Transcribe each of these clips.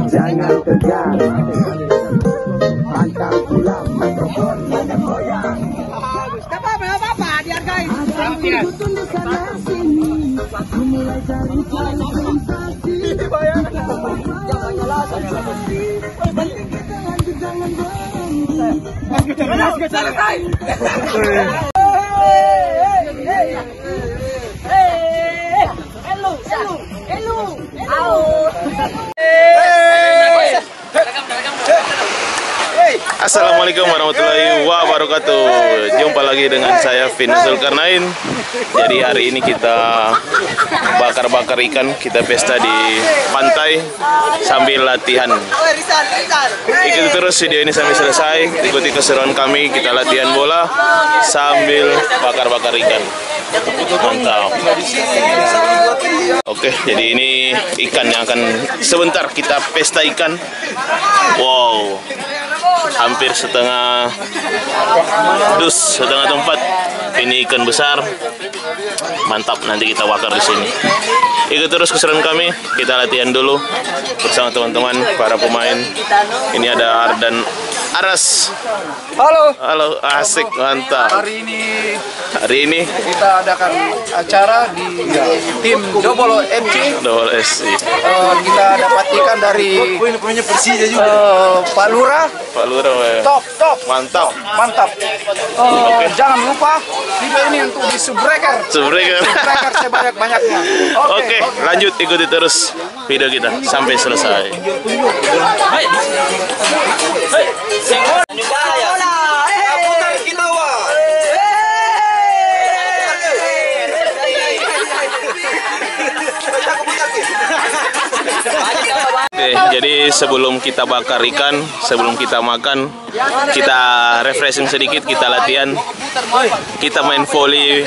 Jangan tegang, pantang pulang, mikrofon banyak goyang. Gak apa-apa, dihargai. Mulai cari sensasi. Assalamualaikum warahmatullahi wabarakatuh. Jumpa lagi dengan saya Vin Zulkarnain. Jadi hari ini kita bakar-bakar ikan, kita pesta di pantai sambil latihan. Ikuti terus video ini sampai selesai. Ikuti keseruan kami, kita latihan bola sambil bakar-bakar ikan. Mantap. Oke, jadi ini ikan yang akan sebentar kita pesta ikan. Wow, hampir setengah dus, setengah tempat. Ini ikan besar, mantap. Nanti kita bakar di sini. Ikut terus keseruan kami. Kita latihan dulu bersama teman-teman para pemain. Ini ada Ardan Aras. Halo. Halo, asik, mantap. Hari ini Kita adakan acara di tim Double FC. Double SC. Kita dapat ikan dari Pak Lurah. Pak Lurah, Top. mantap. Jangan lupa video ini untuk di Subbreaker Subscribe. sebanyak-banyaknya. Oke, lanjut ikuti terus video kita sampai selesai. Oke, jadi sebelum kita bakar ikan, sebelum kita makan, kita refreshing sedikit, kita latihan. Kita main volley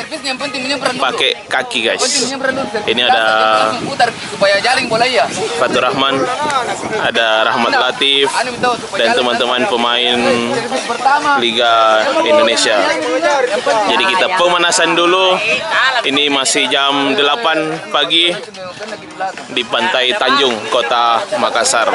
pakai kaki, guys. Ini ada Fatur Rahman, ada Rahmat Latif, dan teman-teman pemain Liga Indonesia. Jadi kita pemanasan dulu. Ini masih jam 8 pagi di Pantai Tanjung, Kota Makassar.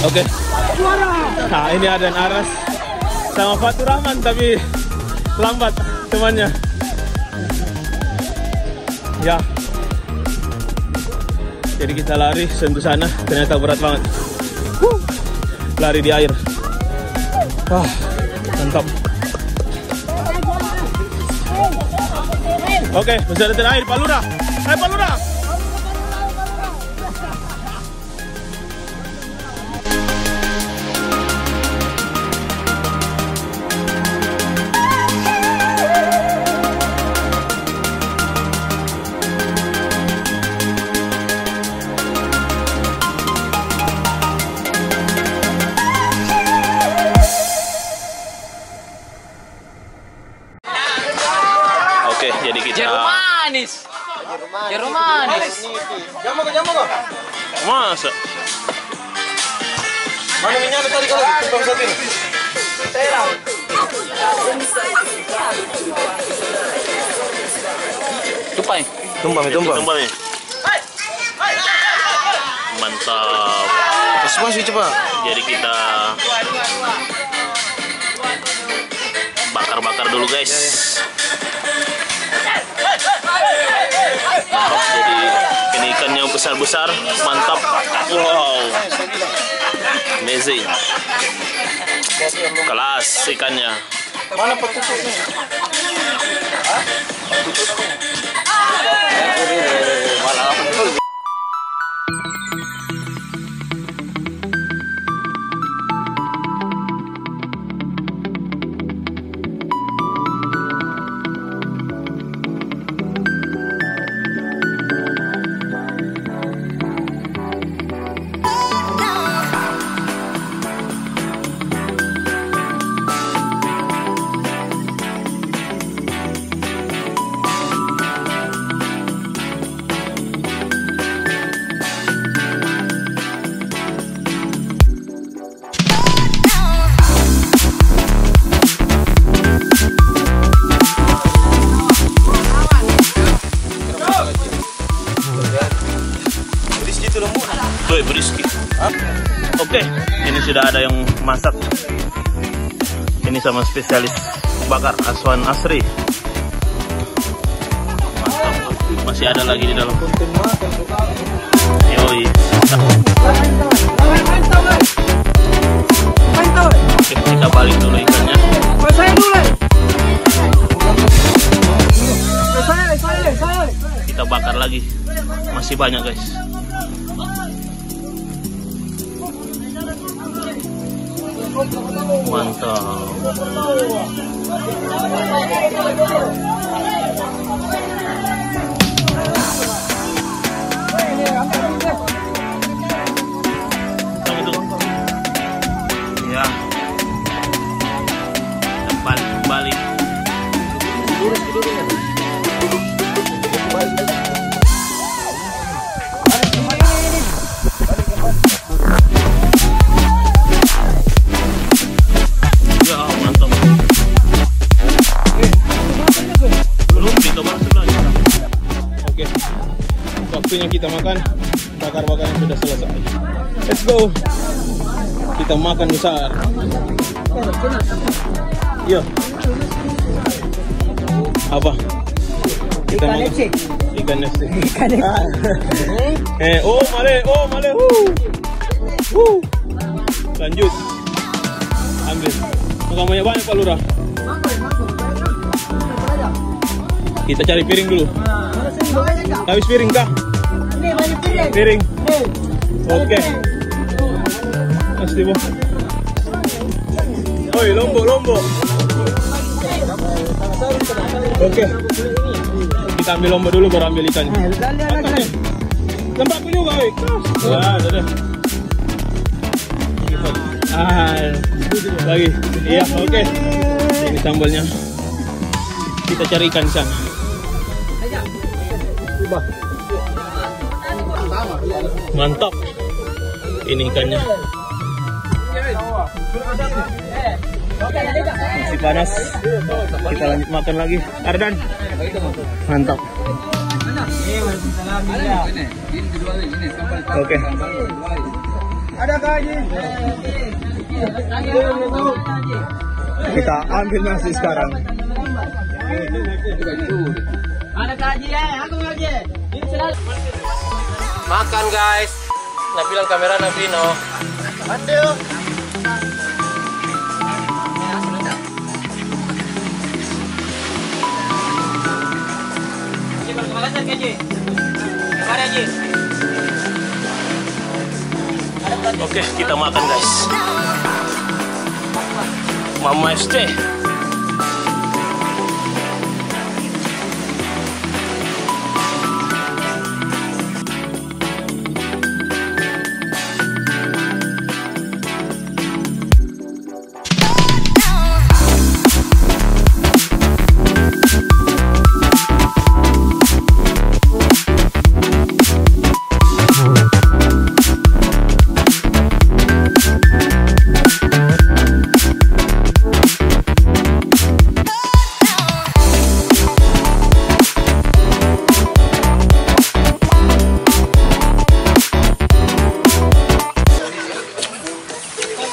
Oke. Nah, ini ada Aras sama Fatur Rahman, tapi lambat temannya. Ya. Jadi kita lari sentuh sana, ternyata berat banget. Lari di air. Wah, mantap. Oke, masih ada air, Pak Lurah. Hai, Pak Lurah. Jeruk manis. Jamu kok. Masa? Mana minyak tadi kalau tumpang satu ini? Tupai. Tumpang. Tumpang nih. Mantap. Semua sih coba. Jadi kita bakar-bakar dulu guys. Mantap. Jadi ini ikannya besar-besar, mantap. Wow, amazing. Kelas ikannya. Mana petusuknya? Tuh, beriski. Oke, ini sudah ada yang masak. Ini sama spesialis bakar Aswan Asri. Mantap. Masih ada lagi di dalam. Yoi. Oke, kita balik dulu ikannya. Kita bakar lagi. Masih banyak guys. Mantap. Ya. Balik. Ya, mantap. Belum kita masuk lagi. Oke. Waktunya kita makan. Bakar-bakaran sudah selesai. Let's go. Kita makan besar. Yo. Apa? Kita makan ikan nasi. Oh male. Lanjut. Ambil. Makannya banyak Pak Lurah. Kita cari piring dulu. Habis piring kah? Piring. Oke. Pasti boh. Oi, lombok. Oke. Kita ambil lombok dulu baru ambil ikannya. Lembab juga, oi. Wah, udah. Lagi. Iya, oke. Ini sambalnya. Kita cari ikan di sana. Mantap. Ini ikannya. Masih panas. Kita lanjut makan lagi. Ardan. Mantap. Oke. Ada kaji. Kita ambil nasi sekarang. Ada kaji ya, aku ngaji. Makan guys. Nabilang kamera Nabino. Aduh. Oke, kita makan guys. Mama ST.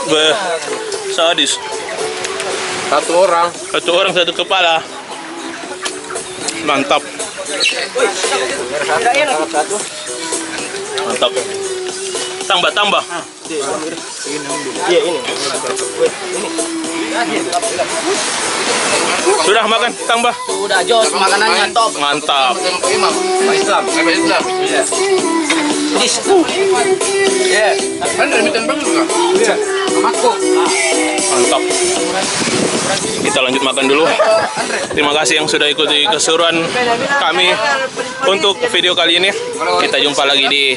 Beh, sadis. Satu orang. Satu orang satu kepala. Mantap. Mantap. Tambah. Iya ini. Sudah makan, tambah. Udah Jos, makanannya top. Mantap. Islam. Iya. Andre minta bagus enggak? Iya. Mamaku. Mantap. Kita lanjut makan dulu. Terima kasih yang sudah ikuti keseruan kami untuk video kali ini. Kita jumpa lagi di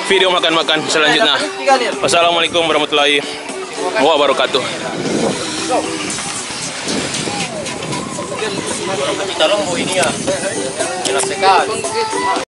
video makan-makan selanjutnya. Wassalamualaikum warahmatullahi wabarakatuh. Kita ini ya. Enak sekali.